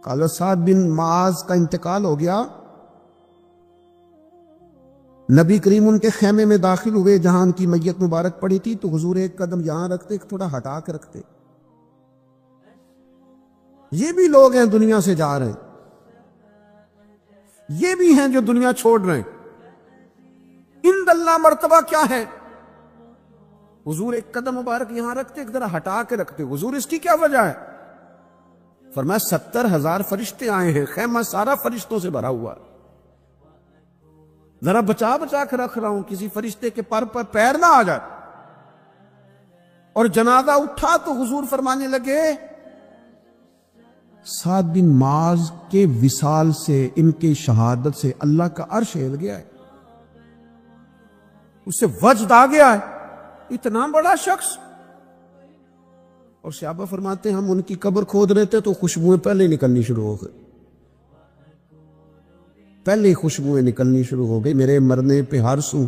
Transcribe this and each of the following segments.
حضرت سعد بن معاذ کا انتقال ہو گیا، نبی کریم ان کے خیمے میں داخل ہوئے جہاں ان کی میت مبارک پڑی تھی، تو حضور ایک قدم یہاں رکھتے، ایک تھوڑا ہٹا کے رکھتے۔ یہ بھی لوگ ہیں دنیا سے جا رہے ہیں، یہ بھی ہیں جو دنیا چھوڑ رہے ہیں، ان اللہ مرتبہ کیا ہے؟ حضور ایک قدم مبارک یہاں رکھتے، ایک ذرا ہٹا کے رکھتے۔ حضور اس کی کیا وجہ ہے؟ فرمایا 70,000 فرشتے آئے ہیں، خیمہ سارا فرشتوں سے بھرا ہوا ہے، ذرا بچا بچا کے رکھ رہا ہوں کسی فرشتے کے پر پیر نہ آ جائے۔ اور جنازہ اٹھا تو حضور فرمانے لگے سعد بن معاذ کے وصال سے، ان کی شہادت سے اللہ کا عرش ہل گیا ہے، اس سے وجد آ گیا ہے، اتنا بڑا شخص۔ اور صحابہ فرماتے ہیں ہم ان کی قبر کھود رہے تھے تو خوشبوئیں پہلے نکلنی شروع ہو گئی، پہلے خوشبوئیں نکلنی شروع ہو گئی، میرے مرنے پہ ہر سو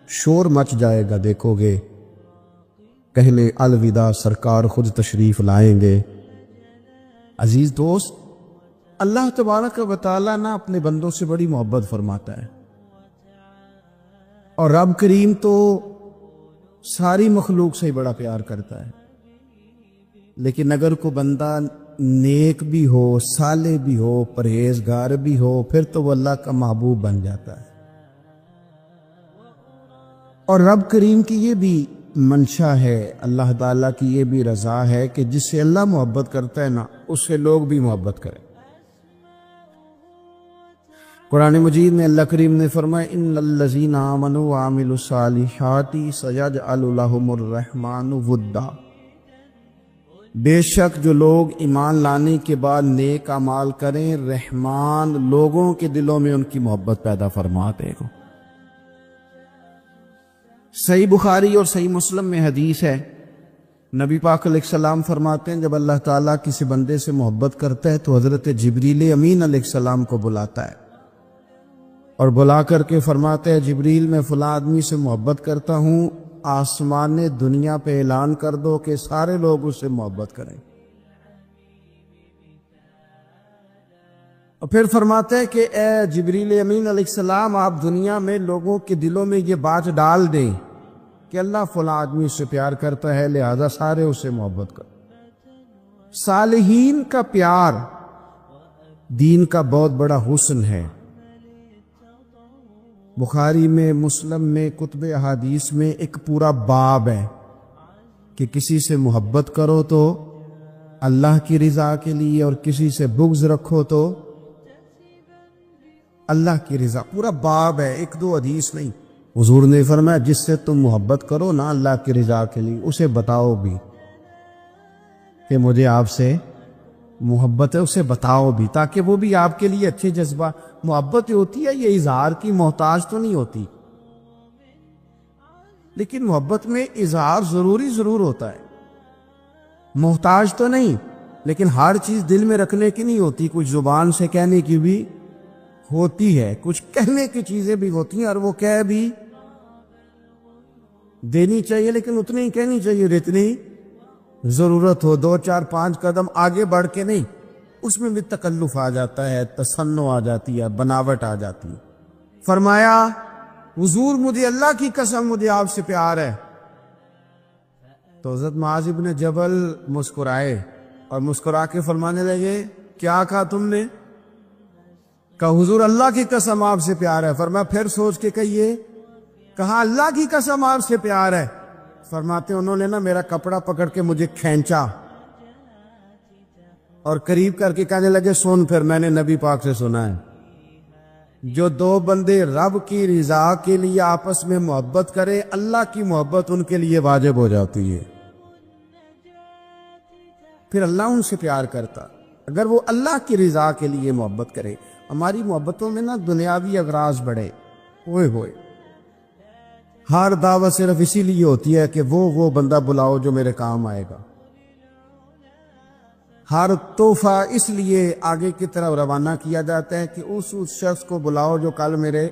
شور مچ جائے گا، دیکھو گے کہنے الوداع سرکار خود تشریف لائیں گے۔ عزیز دوست، اللہ تبارک و تعالیٰ نہ اپنے بندوں سے بڑی محبت فرماتا ہے، اور رب کریم تو ساری مخلوق سے بڑا پیار کرتا ہے، لیکن اگر کوئی بندہ نیک بھی ہو، صالح بھی ہو، پرہیزگار بھی ہو، پھر تو وہ اللہ کا محبوب بن جاتا ہے۔ اور رب کریم کی یہ بھی منشا ہے، اللہ تعالیٰ کی یہ بھی رضا ہے کہ جس سے اللہ محبت کرتا ہے نا، اس سے لوگ بھی محبت کریں۔ قرآن مجید میں اللہ کریم نے فرمایا ان الذین آمنوا وعملوا الصالحات سیجعل لهم الرحمن ودا، بے شک جو لوگ ایمان لانے کے بعد نیک اعمال کریں، رحمان لوگوں کے دلوں میں ان کی محبت پیدا فرما دے گا۔ صحیح بخاری اور صحیح مسلم میں حدیث ہے، نبی پاک علیہ السلام فرماتے ہیں جب اللہ تعالیٰ کسی بندے سے محبت کرتا ہے تو حضرت جبریل امین علیہ السلام کو بلاتا ہے، اور بلا کر کے فرماتے ہیں جبریل میں فلاں آدمی سے محبت کرتا ہوں، آسمان دنیا پہ اعلان کر دو کہ سارے لوگ اس سے محبت کریں۔ اور پھر فرماتے ہیں کہ اے جبریل امین علیہ السلام آپ دنیا میں لوگوں کے دلوں میں یہ بات ڈال دیں کہ اللہ فلاں آدمی اس سے پیار کرتا ہے، لہذا سارے اس سے محبت کریں۔ صالحین کا پیار دین کا بہت بڑا حسن ہے۔ بخاری میں، مسلم میں، کتب احادیث میں ایک پورا باب ہے کہ کسی سے محبت کرو تو اللہ کی رضا کے لیے، اور کسی سے بغض رکھو تو اللہ کی رضا، پورا باب ہے، ایک دو حدیث نہیں۔ حضور نے فرمایا جس سے تم محبت کرو نا اللہ کی رضا کے لیے، اسے بتاؤ بھی کہ مجھے آپ سے محبت ہے، اسے بتاؤ بھی، تاکہ وہ بھی آپ کے لیے اچھے جذبہ۔ محبت ہوتی ہے یہ اظہار کی محتاج تو نہیں ہوتی، لیکن محبت میں اظہار ضرور ہوتا ہے، محتاج تو نہیں، لیکن ہر چیز دل میں رکھنے کی نہیں ہوتی، کچھ زبان سے کہنے کی بھی ہوتی ہے، کچھ کہنے کی چیزیں بھی ہوتی ہیں، اور وہ کہہ بھی دینی چاہیے، لیکن اتنی ہی کہنی چاہیے جتنی ضرورت ہو، 2 4 5 قدم آگے بڑھ کے نہیں، اس میں بھی تکلف آ جاتا ہے، تصنع آ جاتی ہے، بناوٹ آ جاتی ہے۔ فرمایا حضور مجھے اللہ کی قسم مجھے آپ سے پیار ہے، تو حضرت معاذ بن جبل مسکرائے اور مسکرا کے فرمانے لگے کیا کہا تم نے؟ کہا حضور اللہ کی قسم آپ سے پیار ہے۔ فرمایا پھر سوچ کے کہیے۔ کہا اللہ کی قسم آپ سے پیار ہے۔ فرماتے انہوں نے نا میرا کپڑا پکڑ کے مجھے کھینچا اور قریب کر کے کہنے لگے سن، پھر میں نے نبی پاک سے سنا ہے جو 2 بندے رب کی رضا کے لیے آپس میں محبت کرے، اللہ کی محبت ان کے لیے واجب ہو جاتی ہے، پھر اللہ ان سے پیار کرتا اگر وہ اللہ کی رضا کے لیے محبت کرے۔ ہماری محبتوں میں نا دنیاوی اغراض بڑھے، ہوئے ہوئے ہر دعوت صرف اسی لیے ہوتی ہے کہ وہ بندہ بلاؤ جو میرے کام آئے گا، ہر تحفہ اس لیے آگے کی طرف روانہ کیا جاتا ہے کہ اس شخص کو بلاؤ جو کل میرے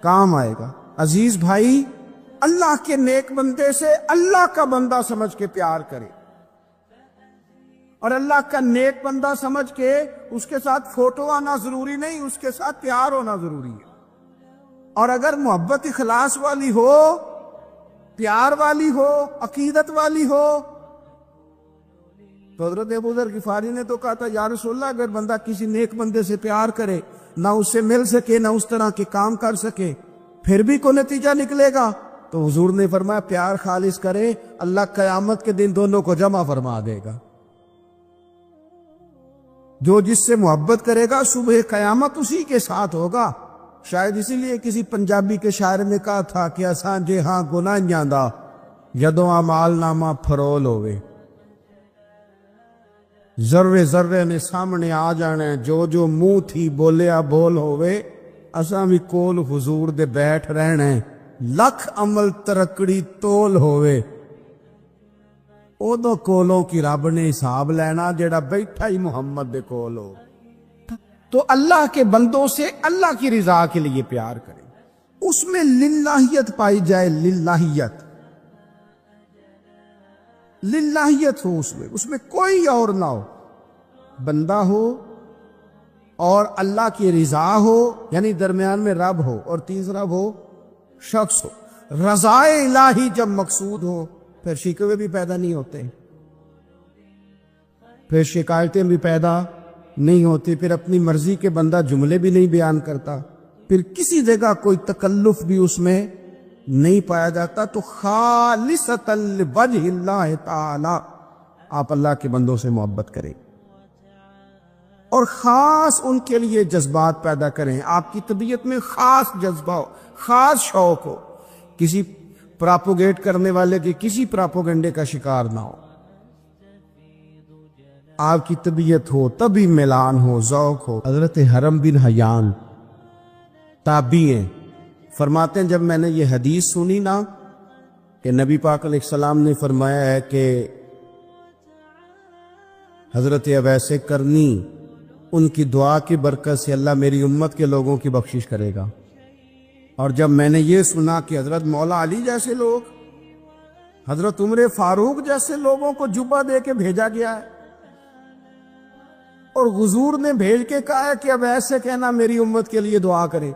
کام آئے گا۔ عزیز بھائی، اللہ کے نیک بندے سے اللہ کا بندہ سمجھ کے پیار کرے، اور اللہ کا نیک بندہ سمجھ کے اس کے ساتھ فوٹو آنا ضروری نہیں، اس کے ساتھ پیار ہونا ضروری ہے۔ اور اگر محبت اخلاص والی ہو، پیار والی ہو، عقیدت والی ہو، تو حضرت ابو ذر غفاری نے تو کہا تھا یا رسول اللہ اگر بندہ کسی نیک بندے سے پیار کرے، نہ اس سے مل سکے نہ اس طرح کے کام کر سکے، پھر بھی کوئی نتیجہ نکلے گا؟ تو حضور نے فرمایا پیار خالص کرے، اللہ قیامت کے دن دونوں کو جمع فرما دے گا۔ جو جس سے محبت کرے گا صبح قیامت اسی کے ساتھ ہوگا۔ شاید اسی لیے کسی پنجابی کے شاعر نے کہا تھا کہ اساں جے ہاں گناہیاں دا جدوں اعمال نامہ فرول ہوئے، ذرے ذرے نے سامنے آ جانا، جو جو منہ تھی بولیا بول ہوئے، اساں بھی کول حضور دے بیٹھ رہنا، لکھ عمل ترکڑی تول ہوئے، ادو کولوں کی رب نے حساب لینا جڑا بیٹھا ہی محمد دے کول ہو۔ تو اللہ کے بندوں سے اللہ کی رضا کے لیے پیار کریں، اس میں للہیت پائی جائے، للہیت للہیت ہو، اس میں کوئی اور نہ ہو، بندہ ہو اور اللہ کی رضا ہو، یعنی درمیان میں رب ہو، اور تیسرا وہ شخص ہو۔ رضا الہی جب مقصود ہو پھر شکوے بھی پیدا نہیں ہوتے، پھر شکایتیں بھی پیدا نہیں ہوتی، پھر اپنی مرضی کے بندہ جملے بھی نہیں بیان کرتا، پھر کسی جگہ کوئی تکلف بھی اس میں نہیں پایا جاتا۔ تو خالصۃ لوجہ اللہ تعالی آپ اللہ کے بندوں سے محبت کریں اور خاص ان کے لیے جذبات پیدا کریں۔ آپ کی طبیعت میں خاص جذبہ ہو، خاص شوق ہو، کسی پراپوگیٹ کرنے والے کے کسی پراپوگنڈے کا شکار نہ ہو۔ آپ کی طبیعت ہو، تبھی ملان ہو، ذوق ہو۔ حضرت حرم بن حیان تابعی ہیں، فرماتے ہیں جب میں نے یہ حدیث سنی نا کہ نبی پاک علیہ السلام نے فرمایا ہے کہ حضرت اویس کرنی ان کی دعا کی برکت سے اللہ میری امت کے لوگوں کی بخشش کرے گا، اور جب میں نے یہ سنا کہ حضرت مولا علی جیسے لوگ، حضرت عمر فاروق جیسے لوگوں کو جبہ دے کے بھیجا گیا ہے، اور حضور نے بھیج کے کہا ہے کہ اب ایسے کہنا میری امت کے لیے دعا کرے،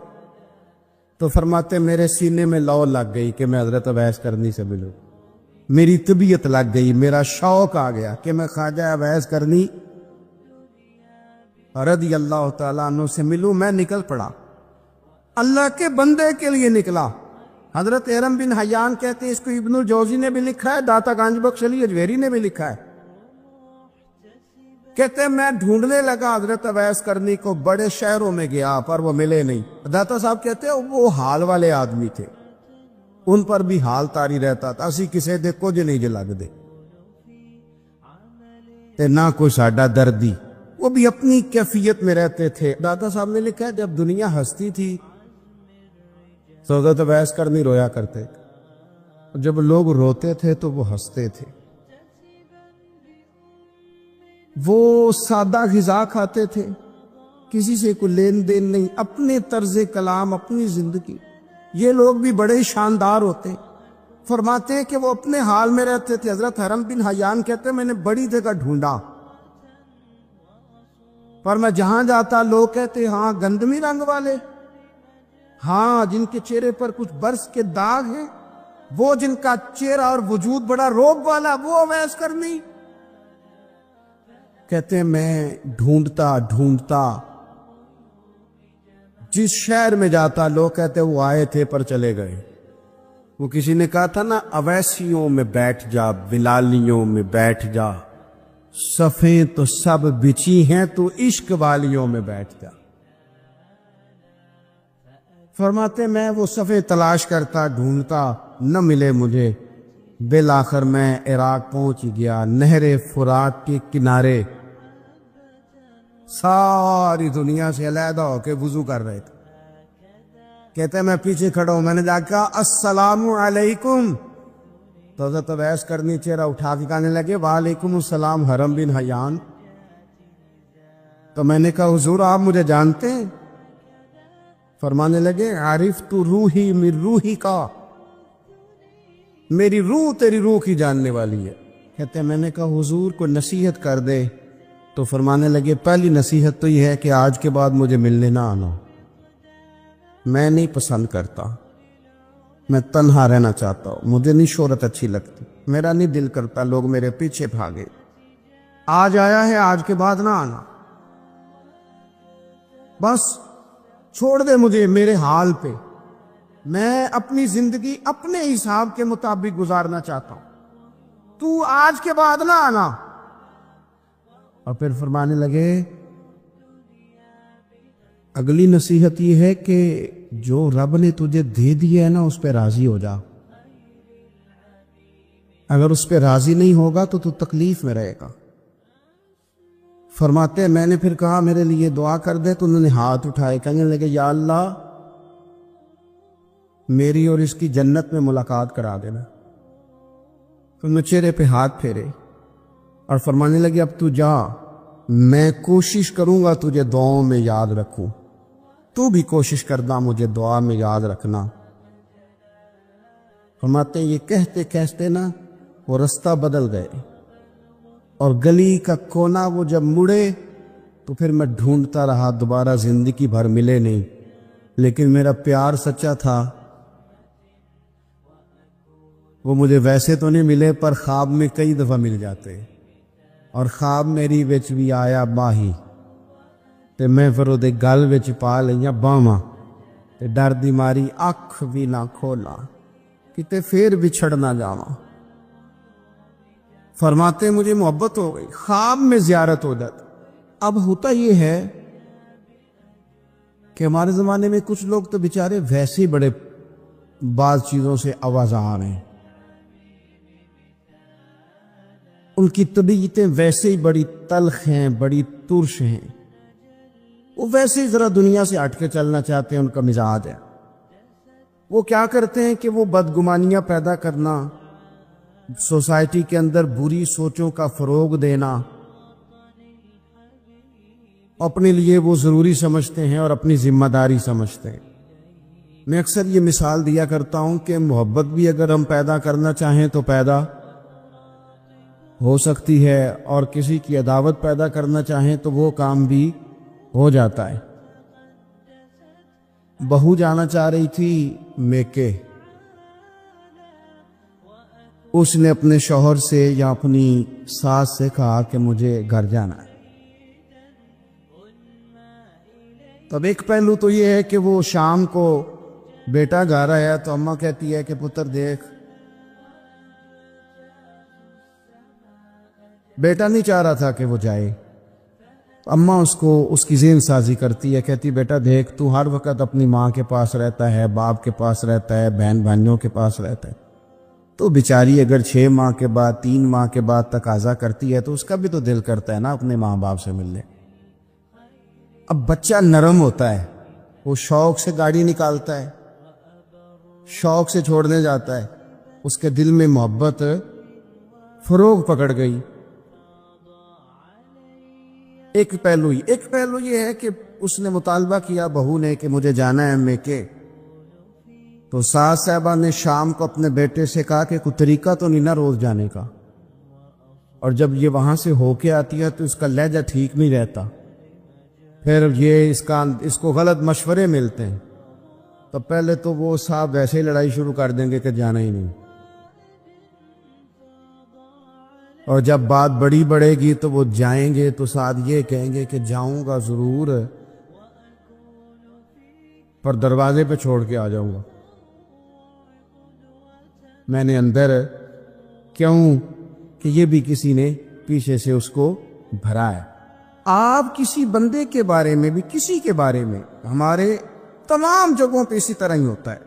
تو فرماتے میرے سینے میں لو لگ گئی کہ میں حضرت اویس کرنی سے ملوں، میری طبیعت لگ گئی، میرا شوق آ گیا کہ میں خواجہ اویس کرنی رضی اللہ تعالیٰ عنہ سے ملوں۔ میں نکل پڑا، اللہ کے بندے کے لیے نکلا۔ حضرت حرم بن حیان کہتے ہیں، اس کو ابن الجوزی نے بھی لکھا ہے، داتا گنج بخش علی اجویری نے بھی لکھا ہے، کہتے ہیں میں ڈھونڈنے لگا حضرت اویس کرنی کو، بڑے شہروں میں گیا پر وہ ملے نہیں۔ داتا صاحب کہتے ہیں وہ حال والے آدمی تھے، ان پر بھی حال تاری رہتا تھا، اسی کسے دے کچھ نہیں جو لگ دے تے نہ کوئی ساڈا دردی، وہ بھی اپنی کیفیت میں رہتے تھے۔ داتا صاحب نے لکھا ہے جب دنیا ہستی تھی تو حضرت اویس کرنی رویا کرتے، جب لوگ روتے تھے تو وہ ہنستے تھے، وہ سادہ غذا کھاتے تھے، کسی سے کوئی لین دین نہیں، اپنے طرز کلام، اپنی زندگی۔ یہ لوگ بھی بڑے شاندار ہوتے، فرماتے ہیں کہ وہ اپنے حال میں رہتے تھے۔ حضرت حرم بن حیان کہتے ہیں میں نے بڑی جگہ ڈھونڈا، پر میں جہاں جاتا لوگ کہتے ہاں گندمی رنگ والے، ہاں جن کے چہرے پر کچھ برس کے داغ ہیں، وہ جن کا چہرہ اور وجود بڑا روب والا، وہ اویس کرنی۔ کہتے ہیں میں ڈھونڈتا ڈھونڈتا جس شہر میں جاتا لوگ کہتے ہیں وہ آئے تھے پر چلے گئے۔ وہ کسی نے کہا تھا نا اویسیوں میں بیٹھ جا، بلالیوں میں بیٹھ جا، صفیں تو سب بچی ہیں تو عشق والیوں میں بیٹھ جا۔ فرماتے میں وہ صفیں تلاش کرتا ڈھونڈتا، نہ ملے مجھے، بالآخر میں عراق پہنچ گیا، نہر فرات کے کنارے ساری دنیا سے علیحدہ ہو کے وضو کر رہے تھے۔ کہتے ہیں میں پیچھے کھڑا ہوں، میں نے جا کے کہا السلام علیکم، تو حضرت اویس کرنی چہرہ اٹھا کے کہنے لگے وعلیکم السلام حرم بن حیان۔ تو میں نے کہا حضور آپ مجھے جانتے ہیں؟ فرمانے لگے عرفت روحی من روحی کا، میری روح تیری روح کی جاننے والی ہے۔ کہتے ہیں میں نے کہا حضور کو نصیحت کر دے تو فرمانے لگے پہلی نصیحت تو یہ ہے کہ آج کے بعد مجھے ملنے نہ آنا، میں نہیں پسند کرتا، میں تنہا رہنا چاہتا ہوں، مجھے نہیں شہرت اچھی لگتی، میرا نہیں دل کرتا لوگ میرے پیچھے بھاگے، آج آیا ہے آج کے بعد نہ آنا، بس چھوڑ دے مجھے میرے حال پہ، میں اپنی زندگی اپنے حساب کے مطابق گزارنا چاہتا ہوں، تو آج کے بعد نہ آنا۔ اور پھر فرمانے لگے اگلی نصیحت یہ ہے کہ جو رب نے تجھے دے دیا ہے نا اس پہ راضی ہو جا، اگر اس پہ راضی نہیں ہوگا تو تکلیف میں رہے گا۔ فرماتے ہیں میں نے پھر کہا میرے لیے دعا کر دے، تو انہوں نے ہاتھ اٹھائے، کہنے لگے یا اللہ میری اور اس کی جنت میں ملاقات کرا دینا۔ تو انہوں نے چہرے پہ ہاتھ پھیرے اور فرمانے لگے اب تو جا، میں کوشش کروں گا تجھے دعاؤں میں یاد رکھوں، تو بھی کوشش کرنا مجھے دعا میں یاد رکھنا۔ فرماتے ہیں یہ کہتے کہتے نا وہ رستہ بدل گئے، اور گلی کا کونا وہ جب مڑے تو پھر میں ڈھونڈتا رہا، دوبارہ زندگی بھر ملے نہیں، لیکن میرا پیار سچا تھا، وہ مجھے ویسے تو نہیں ملے پر خواب میں کئی دفعہ مل جاتے، اور خواب میری وچ بھی آیا باہی تے میں پھر وہ گل وچ پا لئیاں باواں تے ڈر دی ماری اکھ بھی نہ کھولا کتے پھر بچھڑ نہ جاواں۔ فرماتے مجھے محبت ہو گئی، خواب میں زیارت ہو جاتی۔ اب ہوتا یہ ہے کہ ہمارے زمانے میں کچھ لوگ تو بیچارے ویسے ہی بڑے بعض چیزوں سے آوازان ہیں، ان کی طبیعتیں ویسے ہی بڑی تلخ ہیں، بڑی ترش ہیں، وہ ویسے ہی ذرا دنیا سے ہٹ کے چلنا چاہتے ہیں، ان کا مزاج ہے۔ وہ کیا کرتے ہیں کہ وہ بدگمانیاں پیدا کرنا، سوسائٹی کے اندر بری سوچوں کا فروغ دینا اپنے لیے وہ ضروری سمجھتے ہیں اور اپنی ذمہ داری سمجھتے ہیں۔ میں اکثر یہ مثال دیا کرتا ہوں کہ محبت بھی اگر ہم پیدا کرنا چاہیں تو پیدا ہو سکتی ہے، اور کسی کی عداوت پیدا کرنا چاہیں تو وہ کام بھی ہو جاتا ہے۔ بہو جانا چاہ رہی تھی میکے، اس نے اپنے شوہر سے یا اپنی ساس سے کہا کہ مجھے گھر جانا ہے۔ تب ایک پہلو تو یہ ہے کہ وہ شام کو بیٹا گا رہا ہے تو اماں کہتی ہے کہ پتر دیکھ، بیٹا نہیں چاہ رہا تھا کہ وہ جائے، اماں اس کو اس کی ذہن سازی کرتی ہے، کہتی بیٹا دیکھ تو ہر وقت اپنی ماں کے پاس رہتا ہے، باپ کے پاس رہتا ہے، بہن بھائیوں کے پاس رہتا ہے، تو بیچاری اگر 6 ماہ کے بعد 3 ماہ کے بعد تقاضا کرتی ہے تو اس کا بھی تو دل کرتا ہے نا اپنے ماں باپ سے ملنے۔ اب بچہ نرم ہوتا ہے، وہ شوق سے گاڑی نکالتا ہے، شوق سے چھوڑنے جاتا ہے، اس کے دل میں محبت فروغ پکڑ گئی۔ ایک پہلو یہ ہے کہ اس نے مطالبہ کیا بہو نے کہ مجھے جانا ہے میکے، تو ساس صاحبہ نے شام کو اپنے بیٹے سے کہا کہ کوئی طریقہ تو نہیں نا روز جانے کا، اور جب یہ وہاں سے ہو کے آتی ہے تو اس کا لہجہ ٹھیک نہیں رہتا، پھر یہ اس کو غلط مشورے ملتے ہیں، تو پہلے تو وہ صاحب ویسے ہی لڑائی شروع کر دیں گے کہ جانا ہی نہیں، اور جب بات بڑی بڑھے گی تو وہ جائیں گے تو ساتھ یہ کہیں گے کہ جاؤں گا ضرور پر دروازے پہ چھوڑ کے آ جاؤں گا، میں نے اندر کیوں کہ یہ بھی کسی نے پیچھے سے اس کو بھرا ہے۔ آپ کسی بندے کے بارے میں بھی، کسی کے بارے میں، ہمارے تمام جگہوں پہ اسی طرح ہی ہوتا ہے،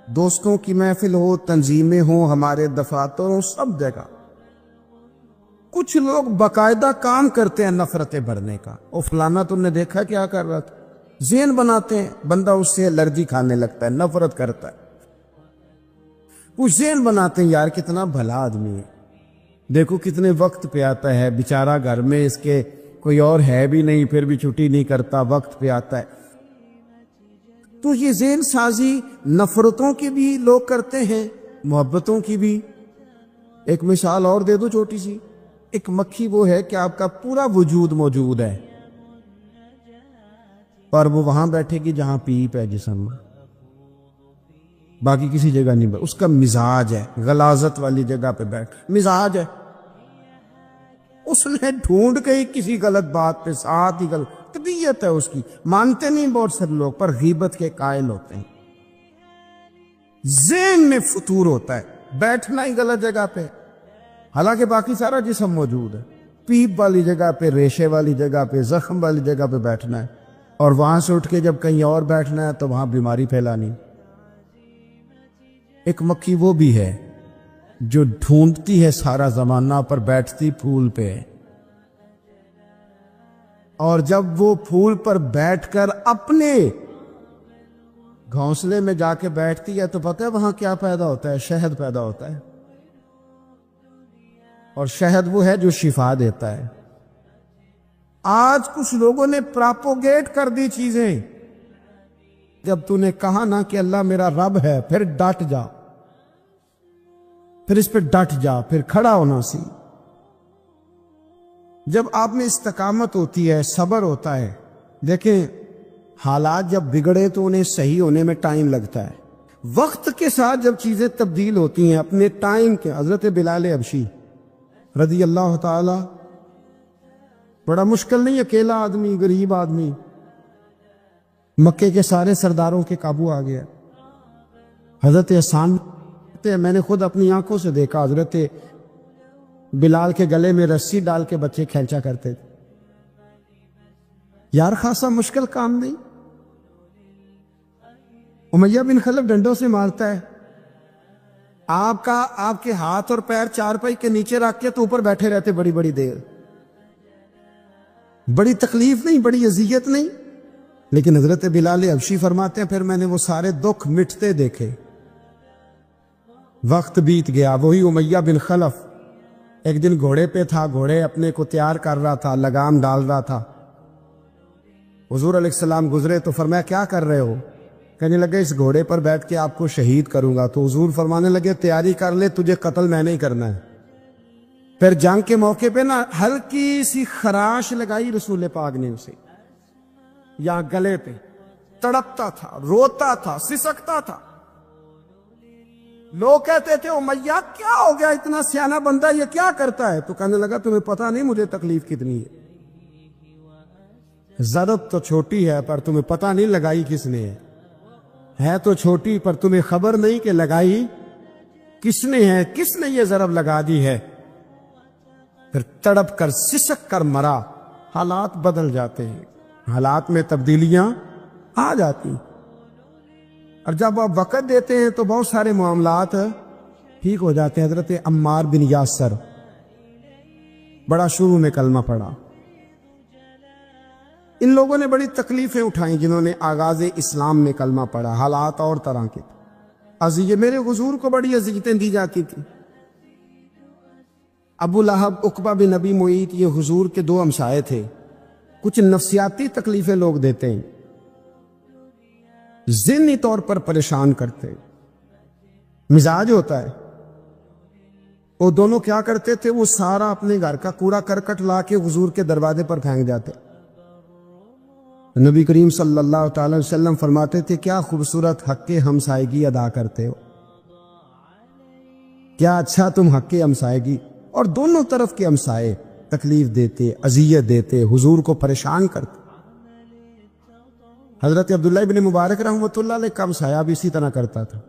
دوستوں کی محفل ہو، تنظیمیں ہوں، ہمارے دفاتر ہوں، سب جگہ کچھ لوگ باقاعدہ کام کرتے ہیں نفرتیں بھرنے کا، اور فلانا تم نے دیکھا کیا کر رہا تھا، ذہن بناتے ہیں، بندہ اس سے الرجی کھانے لگتا ہے، نفرت کرتا ہے، کچھ ذہن بناتے ہیں یار کتنا بھلا آدمی ہے، دیکھو کتنے وقت پہ آتا ہے، بیچارہ گھر میں اس کے کوئی اور ہے بھی نہیں پھر بھی چھٹی نہیں کرتا، وقت پہ آتا ہے۔ تو یہ ذہن سازی نفرتوں کی بھی لوگ کرتے ہیں، محبتوں کی بھی۔ ایک مثال اور دے دو چھوٹی سی، ایک مکھی وہ ہے کہ آپ کا پورا وجود موجود ہے اور وہ وہاں بیٹھے گی جہاں پیپ ہے جسم میں، باقی کسی جگہ نہیں. اس کا مزاج ہے غلاظت والی جگہ پہ بیٹھ، مزاج ہے. اس نے ڈھونڈ کے کسی غلط بات پہ ساتھ ہی غلط طبیعت ہے اس کی. مانتے نہیں بہت سارے لوگ، پر غیبت کے قائل ہوتے ہیں. ذہن میں فطور ہوتا ہے، بیٹھنا ہی غلط جگہ پہ، حالانکہ باقی سارا جسم موجود ہے. پیپ والی جگہ پہ، ریشے والی جگہ پہ، زخم والی جگہ پہ بیٹھنا ہے، اور وہاں سے اٹھ کے جب کہیں اور بیٹھنا ہے تو وہاں بیماری پھیلانی. ایک مکھی وہ بھی ہے جو ڈھونڈتی ہے سارا زمانہ، پر بیٹھتی پھول پہ، اور جب وہ پھول پر بیٹھ کر اپنے گھونسلے میں جا کے بیٹھتی ہے تو پتہ ہے وہاں کیا پیدا ہوتا ہے؟ شہد پیدا ہوتا ہے. اور شہد وہ ہے جو شفا دیتا ہے. آج کچھ لوگوں نے پراپوگیٹ کر دی چیزیں. جب تو نے کہا نا کہ اللہ میرا رب ہے، پھر ڈٹ جا، پھر اس پہ ڈٹ جا، پھر کھڑا ہونا سی. جب آپ میں استقامت ہوتی ہے، صبر ہوتا ہے. دیکھیں حالات جب بگڑے تو انہیں صحیح ہونے میں ٹائم لگتا ہے. وقت کے ساتھ جب چیزیں تبدیل ہوتی ہیں اپنے ٹائم کے. حضرت بلال حبشی رضی اللہ تعالی، بڑا مشکل نہیں، اکیلا آدمی، غریب آدمی، مکے کے سارے سرداروں کے قابو آ گیا. حضرت حسان، میں نے خود اپنی آنکھوں سے دیکھا، حضرت بلال کے گلے میں رسی ڈال کے بچے کھینچا کرتے تھے. یار خاصا مشکل کام نہیں. امیہ بن خلف ڈنڈوں سے مارتا ہے، آپ کے ہاتھ اور پیر چارپائی کے نیچے رکھ کے تو اوپر بیٹھے رہتے بڑی بڑی دیر. بڑی تکلیف نہیں، بڑی اذیت نہیں. لیکن حضرت بلال حبشی فرماتے ہیں پھر میں نے وہ سارے دکھ مٹتے دیکھے. وقت بیت گیا. وہی امیہ بن خلف ایک دن گھوڑے پہ تھا، گھوڑے اپنے کو تیار کر رہا تھا، لگام ڈال رہا تھا. حضور علیہ السلام گزرے تو فرمایا کیا کر رہے ہو؟ کہنے لگے اس گھوڑے پر بیٹھ کے آپ کو شہید کروں گا. تو حضور فرمانے لگے تیاری کر لے، تجھے قتل میں نہیں کرنا ہے. پھر جنگ کے موقع پہ نا ہلکی سی خراش لگائی رسول پاک نے اسے، یا گلے پہ. تڑپتا تھا، روتا تھا، سسکتا تھا. لوگ کہتے تھے امیہ کیا ہو گیا، اتنا سیانہ بندہ یہ کیا کرتا ہے؟ تو کہنے لگا تمہیں پتہ نہیں مجھے تکلیف کتنی ہے. ضرب تو چھوٹی ہے پر تمہیں پتہ نہیں لگائی کس نے ہے تو چھوٹی، پر تمہیں خبر نہیں کہ لگائی کس نے ہے، کس نے یہ ضرب لگا دی ہے. پھر تڑپ کر سسک کر مرا. حالات بدل جاتے ہیں، حالات میں تبدیلیاں آ جاتی ہیں، اور جب آپ وقت دیتے ہیں تو بہت سارے معاملات ٹھیک ہو جاتے ہیں. حضرت عمار بن یاسر بڑا شروع میں کلمہ پڑھا. ان لوگوں نے بڑی تکلیفیں اٹھائیں جنہوں نے آغاز اسلام میں کلمہ پڑھا. حالات اور طرح کے تھے. میرے حضور کو بڑی اذیتیں دی جاتی تھی. ابو لہب، عقبہ بن نبی معیط، یہ حضور کے دو ہمسائے تھے. کچھ نفسیاتی تکلیفیں لوگ دیتے ہیں، ذہنی طور پر پریشان کرتے. مزاج ہوتا ہے. وہ دونوں کیا کرتے تھے؟ وہ سارا اپنے گھر کا کوڑا کرکٹ لا کے حضور کے دروازے پر پھینک جاتے. نبی کریم صلی اللہ تعالی وسلم فرماتے تھے کیا خوبصورت حق ہمسائیگی ادا کرتے ہو، کیا اچھا تم حق ہمسائیگی. اور دونوں طرف کے ہمسائے تکلیف دیتے، اذیت دیتے، حضور کو پریشان کرتے. حضرت عبداللہ ابن مبارک رحمۃ اللہ علیہ کا ہمسایہ بھی اسی طرح کرتا تھا.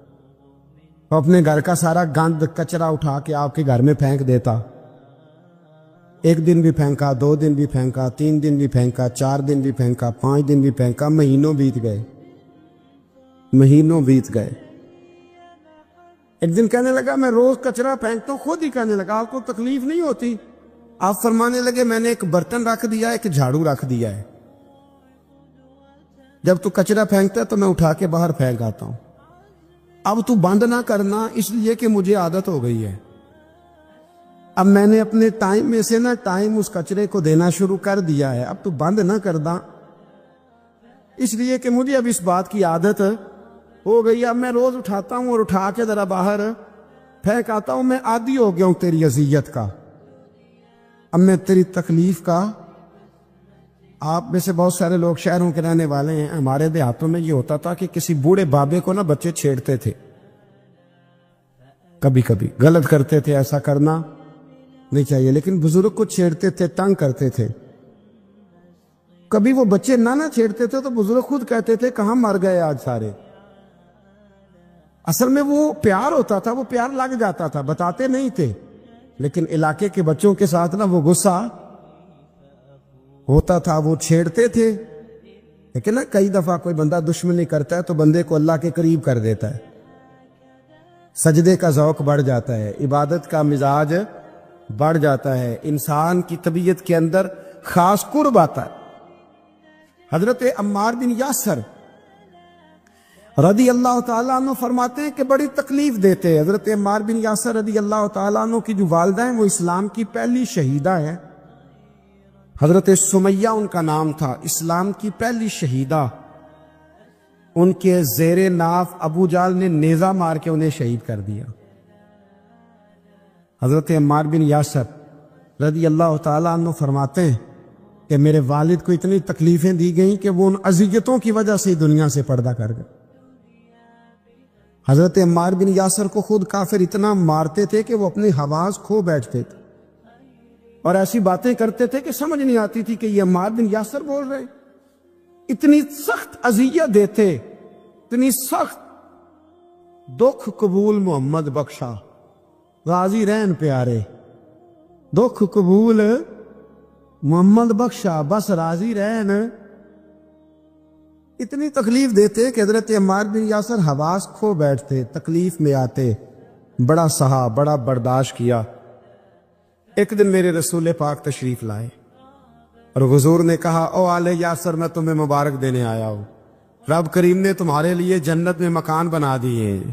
وہ اپنے گھر کا سارا گند کچرا اٹھا کے آپ کے گھر میں پھینک دیتا. ایک دن بھی پھینکا، 2 دن بھی پھینکا، 3 دن بھی پھینکا، 4 دن بھی پھینکا، 5 دن بھی پھینکا. مہینوں بیت گئے، مہینوں بیت گئے. ایک دن کہنے لگا میں روز کچرا پھینکتا ہوں. خود ہی کہنے لگا آپ کو تکلیف نہیں ہوتی؟ آپ فرمانے لگے میں نے ایک برتن رکھ دیا، ایک جھاڑو رکھ دیا ہے. جب تو کچرا پھینکتا ہے تو میں اٹھا کے باہر پھینک آتا ہوں. اب تو بند نہ کرنا، اس لیے کہ مجھے عادت ہو گئی ہے. اب میں نے اپنے ٹائم میں سے نا ٹائم اس کچرے کو دینا شروع کر دیا ہے. اب تو بند نہ کرنا، اس لیے کہ مجھے اب اس بات کی عادت ہو گئی. اب میں روز اٹھاتا ہوں اور اٹھا کے ذرا باہر پھینک آتا ہوں. میں عادی ہو گیا ہوں تیری اذیت کا. اب میں تیری تکلیف کا، آپ میں سے بہت سارے لوگ شہروں کے رہنے والے ہیں، ہمارے دیہاتوں میں یہ ہوتا تھا کہ کسی بوڑھے بابے کو نا بچے چھیڑتے تھے، کبھی کبھی غلط کرتے تھے، ایسا کرنا نہیں چاہیے، لیکن بزرگ کو چھیڑتے تھے، تنگ کرتے تھے۔ کبھی وہ بچے نہ چھیڑتے تھے تو بزرگ خود کہتے تھے کہاں مر گئے آج سارے۔ اصل میں وہ پیار ہوتا تھا، وہ پیار لگ جاتا تھا، بتاتے نہیں تھے، لیکن علاقے کے بچوں کے ساتھ نا وہ غصہ ہوتا تھا، وہ چھیڑتے تھے۔ لیکن نا کئی دفعہ کوئی بندہ دشمنی کرتا ہے تو بندے کو اللہ کے قریب کر دیتا ہے، سجدے کا ذوق بڑھ جاتا ہے، عبادت کا مزاج بڑھ جاتا ہے، انسان کی طبیعت کے اندر خاص قرب آتا ہے۔ حضرت عمار بن یاسر رضی اللہ تعالیٰ عنہ فرماتے ہیں کہ بڑی تکلیف دیتے ہیں۔ حضرت عمار بن یاسر رضی اللہ تعالیٰ عنہ کی جو والدہ ہیں وہ اسلام کی پہلی شہیدہ ہے، حضرت سمیہ ان کا نام تھا، اسلام کی پہلی شہیدہ۔ ان کے زیر ناف ابو جہل نے نیزہ مار کے انہیں شہید کر دیا۔ حضرت عمار بن یاسر رضی اللہ تعالیٰ عنہ فرماتے ہیں کہ میرے والد کو اتنی تکلیفیں دی گئیں کہ وہ ان اذیتوں کی وجہ سے دنیا سے پردہ کر گئے۔ حضرت عمار بن یاسر کو خود کافر اتنا مارتے تھے کہ وہ اپنی حواس کھو بیٹھتے تھے اور ایسی باتیں کرتے تھے کہ سمجھ نہیں آتی تھی کہ یہ عمار بن یاسر بول رہے۔ اتنی سخت اذیت دیتے، اتنی سخت۔ دکھ قبول محمد بخشا، راضی رہن پیارے، دکھ قبول محمد بخشا، بس راضی رہن۔ اتنی تکلیف دیتے کہ حضرت عمار بن یاسر حواس کھو بیٹھتے، تکلیف میں آتے، بڑا سہا، بڑا برداشت کیا۔ ایک دن میرے رسول پاک تشریف لائے اور حضور نے کہا او آل یاسر میں تمہیں مبارک دینے آیا ہوں، رب کریم نے تمہارے لیے جنت میں مکان بنا دیے ہیں۔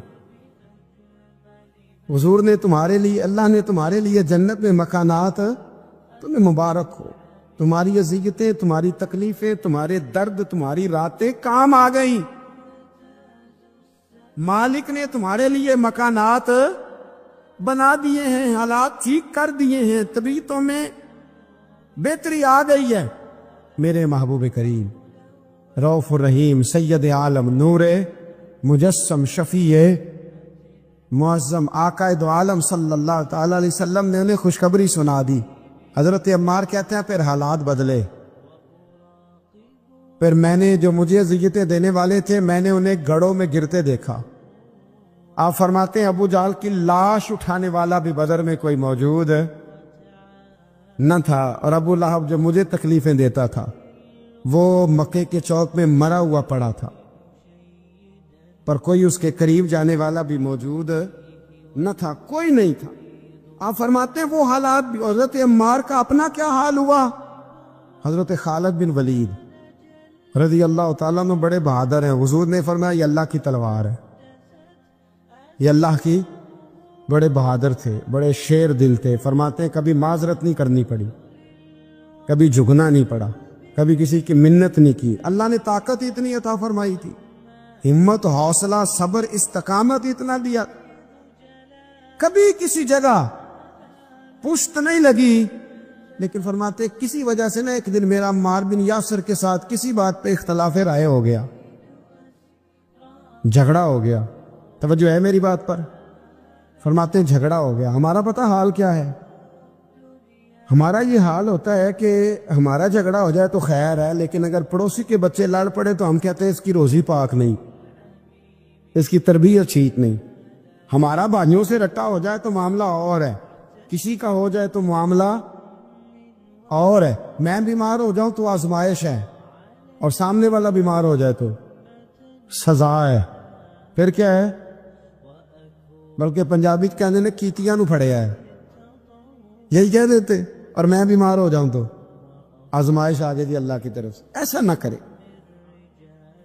حضور نے تمہارے لیے، اللہ نے تمہارے لیے جنت میں مکانات، تمہیں مبارک ہو، تمہاری اذیتیں، تمہاری تکلیفیں، تمہارے درد، تمہاری راتیں کام آ گئیں۔ مالک نے تمہارے لیے مکانات بنا دیے ہیں، حالات ٹھیک کر دیے ہیں، طبیعتوں میں بہتری آ گئی ہے۔ میرے محبوب کریم رؤوف الرحیم سید عالم نور مجسم شفیع معظم آقا دو عالم صلی اللہ تعالی علیہ وسلم نے انہیں خوشخبری سنا دی۔ حضرت عمار کہتے ہیں پھر حالات بدلے، پھر میں نے جو مجھے اذیتیں دینے والے تھے میں نے انہیں گڑھوں میں گرتے دیکھا۔ آپ فرماتے ہیں ابو جہل کی لاش اٹھانے والا بھی بدر میں کوئی موجود نہ تھا، اور ابو لہب جو مجھے تکلیفیں دیتا تھا وہ مکے کے چوک میں مرا ہوا پڑا تھا، پر کوئی اس کے قریب جانے والا بھی موجود نہ تھا، کوئی نہیں تھا۔ آپ فرماتے ہیں وہ حالات بھی۔ حضرت عمار کا اپنا کیا حال ہوا؟ حضرت خالد بن ولید رضی اللہ تعالیٰ عنہ بڑے بہادر ہیں، حضور نے فرمایا یہ اللہ کی تلوار ہے، یہ اللہ کی، بڑے بہادر تھے، بڑے شیر دل تھے۔ فرماتے ہیں کبھی معذرت نہیں کرنی پڑی، کبھی جھکنا نہیں پڑا، کبھی کسی کی منت نہیں کی۔ اللہ نے طاقت اتنی عطا فرمائی تھی، ہمت، حوصلہ، صبر، استقامت اتنا دیا، کبھی کسی جگہ پشت نہیں لگی۔ لیکن فرماتے کسی وجہ سے نا ایک دن میرا عمار بن یاسر کے ساتھ کسی بات پہ اختلاف رائے ہو گیا، جھگڑا ہو گیا۔ توجہ ہے میری بات پر؟ فرماتے ہیں جھگڑا ہو گیا۔ ہمارا پتہ حال کیا ہے؟ ہمارا یہ حال ہوتا ہے کہ ہمارا جھگڑا ہو جائے تو خیر ہے، لیکن اگر پڑوسی کے بچے لڑ پڑے تو ہم کہتے ہیں اس کی روزی پاک نہیں، اس کی تربیت ٹھیک نہیں۔ ہمارا بھائیوں سے رٹا ہو جائے تو معاملہ اور ہے، کسی کا ہو جائے تو معاملہ اور ہے۔ میں بیمار ہو جاؤں تو آزمائش ہے، اور سامنے والا بیمار ہو جائے تو سزا ہے، پھر کیا ہے؟ بلکہ پنجابی کہنے نے کیتیاں نو پھڑیا ہے، یہی کہہ دیتے۔ اور میں بیمار ہو جاؤں تو آزمائش آ جائے گی اللہ کی طرف سے۔ ایسا نہ کرے،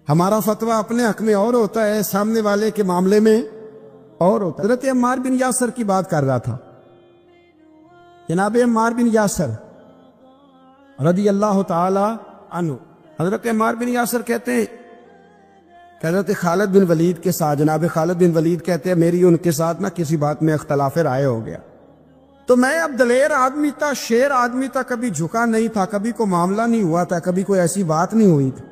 ہمارا فتویٰ اپنے حق میں اور ہوتا ہے، سامنے والے کے معاملے میں اور ہوتا ہے۔ حضرت عمار بن یاسر کی بات کر رہا تھا، جناب عمار بن یاسر رضی اللہ تعالی عنہ۔ حضرت عمار بن یاسر کہتے ہیں کہ حضرت خالد بن ولید کے ساتھ، جناب خالد بن ولید کہتے ہیں میری ان کے ساتھ نہ کسی بات میں اختلاف رائے ہو گیا، تو میں اب دلیر آدمی تھا، شیر آدمی تھا، کبھی جھکا نہیں تھا، کبھی کوئی معاملہ نہیں ہوا تھا، کبھی کوئی ایسی بات نہیں ہوئی تھی۔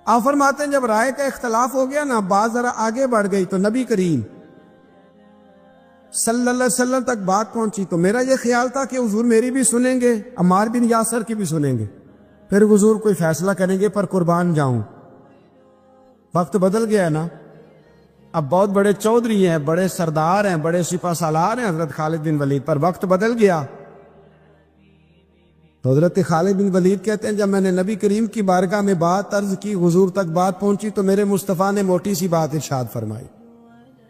آپ فرماتے ہیں جب رائے کا اختلاف ہو گیا نا، بات ذرا آگے بڑھ گئی تو نبی کریم صلی اللہ علیہ وسلم تک بات پہنچی، تو میرا یہ خیال تھا کہ حضور میری بھی سنیں گے، عمار بن یاسر کی بھی سنیں گے، پھر حضور کوئی فیصلہ کریں گے، پر قربان جاؤں۔ وقت بدل گیا نا، اب بہت بڑے چودھری ہیں، بڑے سردار ہیں، بڑے سپہ سالار ہیں حضرت خالد بن ولید، پر وقت بدل گیا۔ تو حضرت خالد بن ولید کہتے ہیں جب میں نے نبی کریم کی بارگاہ میں بات عرض کی، حضور تک بات پہنچی، تو میرے مصطفیٰ نے موٹی سی بات ارشاد فرمائی۔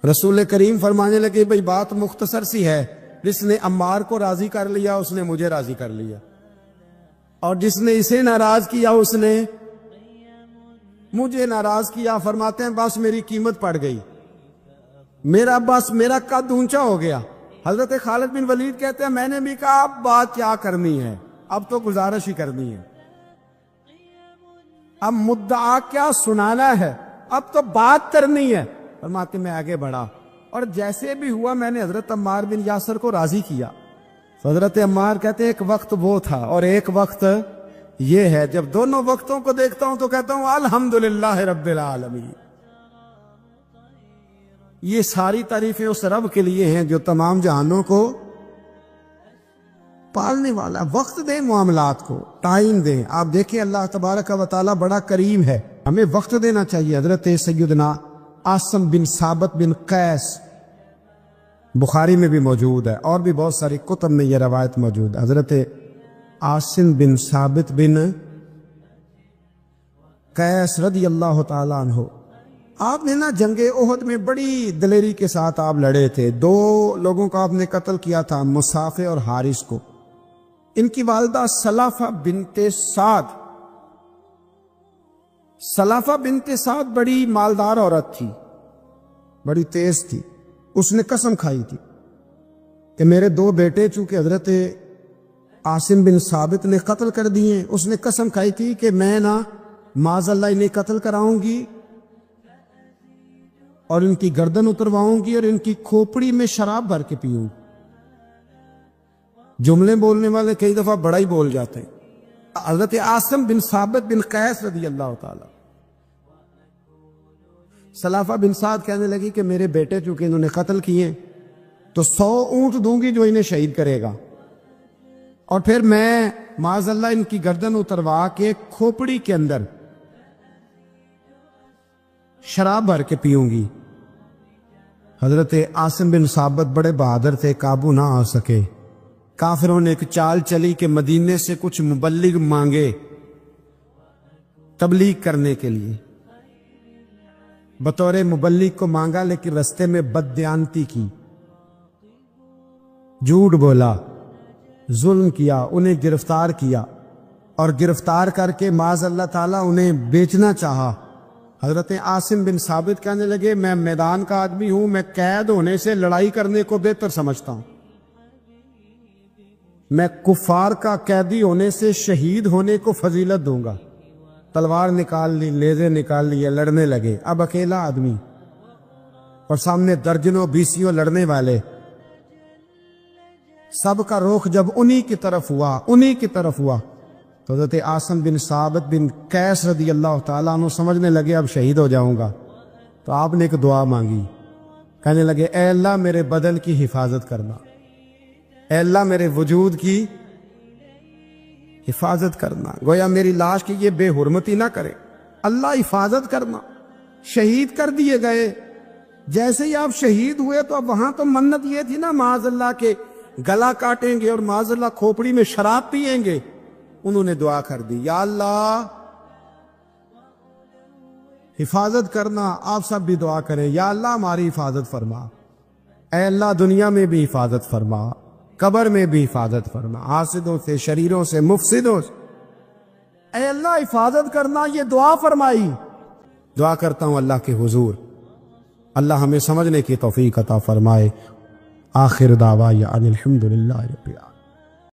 رسول کریم فرمانے لگے بھئی بات مختصر سی ہے، جس نے عمار کو راضی کر لیا اس نے مجھے راضی کر لیا، اور جس نے اسے ناراض کیا اس نے مجھے ناراض کیا۔ فرماتے ہیں بس میری قیمت پڑ گئی، میرا قد اونچا ہو گیا۔ حضرت خالد بن ولید کہتے ہیں میں نے بھی کہا اب بات کیا کرنی ہے، اب تو گزارش ہی کرنی ہے، اب مدعا کیا سنانا ہے، اب تو بات کرنی ہے۔ فرماتے میں آگے بڑھا، اور جیسے بھی ہوا میں نے حضرت عمار بن یاسر کو راضی کیا۔ حضرت عمار کہتے ہیں ایک وقت وہ تھا اور ایک وقت یہ ہے، جب دونوں وقتوں کو دیکھتا ہوں تو کہتا ہوں الحمدللہ رب العالمین۔ یہ ساری تعریفیں اس رب کے لیے ہیں جو تمام جہانوں کو پالنے والا۔ وقت دیں معاملات کو، ٹائم دیں۔ آپ دیکھیں اللہ تبارک و تعالی بڑا کریم ہے، ہمیں وقت دینا چاہیے۔ حضرت سیدنا عاصم بن ثابت بن قیس بخاری میں بھی موجود ہے، اور بھی بہت ساری کتب میں یہ روایت موجود ہے۔ حضرت عاصم بن ثابت بن قیس رضی اللہ تعالیٰ عنہ، آپ نے نا جنگ احد میں بڑی دلیری کے ساتھ آپ لڑے تھے۔ دو لوگوں کو آپ نے قتل کیا تھا، مصافے اور حارث کو۔ ان کی والدہ سلافہ بنت سعد، سلافہ بنت سعد بڑی مالدار عورت تھی، بڑی تیز تھی۔ اس نے قسم کھائی تھی کہ میرے دو بیٹے چونکہ حضرت عاصم بن ثابت نے قتل کر دیے، اس نے قسم کھائی تھی کہ میں نا معاذ اللہ انہیں قتل کراؤں گی اور ان کی گردن اترواؤں گی اور ان کی کھوپڑی میں شراب بھر کے پیوں۔ جملے بولنے والے کئی دفعہ بڑا ہی بول جاتے ہیں۔ حضرت عاصم بن ثابت بن قیس رضی اللہ تعالی، سلافہ بن سعد کہنے لگی کہ میرے بیٹے چونکہ انہوں نے قتل کیے تو 100 اونٹ دوں گی جو انہیں شہید کرے گا، اور پھر میں معاذ اللہ ان کی گردن اتروا کے کھوپڑی کے اندر شراب بھر کے پیوں گی۔ حضرت عاصم بن ثابت بڑے بہادر تھے، قابو نہ آ سکے۔ کافروں نے ایک چال چلی کہ مدینے سے کچھ مبلغ مانگے تبلیغ کرنے کے لیے، بطور مبلغ کو مانگا، لیکن رستے میں بددیانتی کی، جھوٹ بولا، ظلم کیا، انہیں گرفتار کیا، اور گرفتار کر کے معاذ اللہ تعالیٰ انہیں بیچنا چاہا۔ حضرت عاصم بن ثابت کہنے لگے میں میدان کا آدمی ہوں، میں قید ہونے سے لڑائی کرنے کو بہتر سمجھتا ہوں، میں کفار کا قیدی ہونے سے شہید ہونے کو فضیلت دوں گا۔ تلوار نکال لی، نیزے نکال لیے، لڑنے لگے۔ اب اکیلا آدمی اور سامنے درجنوں بیسیوں لڑنے والے، سب کا رخ جب انہی کی طرف ہوا تو حضرت عاصم بن ثابت بن قیس رضی اللہ تعالیٰ عنہ سمجھنے لگے اب شہید ہو جاؤں گا، تو آپ نے ایک دعا مانگی، کہنے لگے اے اللہ میرے بدن کی حفاظت کرنا، اے اللہ میرے وجود کی حفاظت کرنا، گویا میری لاش کی یہ بے حرمتی نہ کرے، اللہ حفاظت کرنا۔ شہید کر دیے گئے، جیسے ہی آپ شہید ہوئے تو اب وہاں تو منت یہ تھی نا معاذ اللہ کے گلا کاٹیں گے اور معاذ اللہ کھوپڑی میں شراب پیئیں گے۔ انہوں نے دعا کر دی یا اللہ حفاظت کرنا۔ آپ سب بھی دعا کریں یا اللہ ہماری حفاظت فرما، اے اللہ دنیا میں بھی حفاظت فرما، قبر میں بھی حفاظت فرما، حاسدوں سے، شریروں سے، مفسدوں سے، اے اللہ حفاظت کرنا۔ یہ دعا فرمائی۔ دعا کرتا ہوں اللہ کے حضور اللہ ہمیں سمجھنے کی توفیق عطا فرمائے۔ آخر دعوانا ان الحمدللہ رب العالمین۔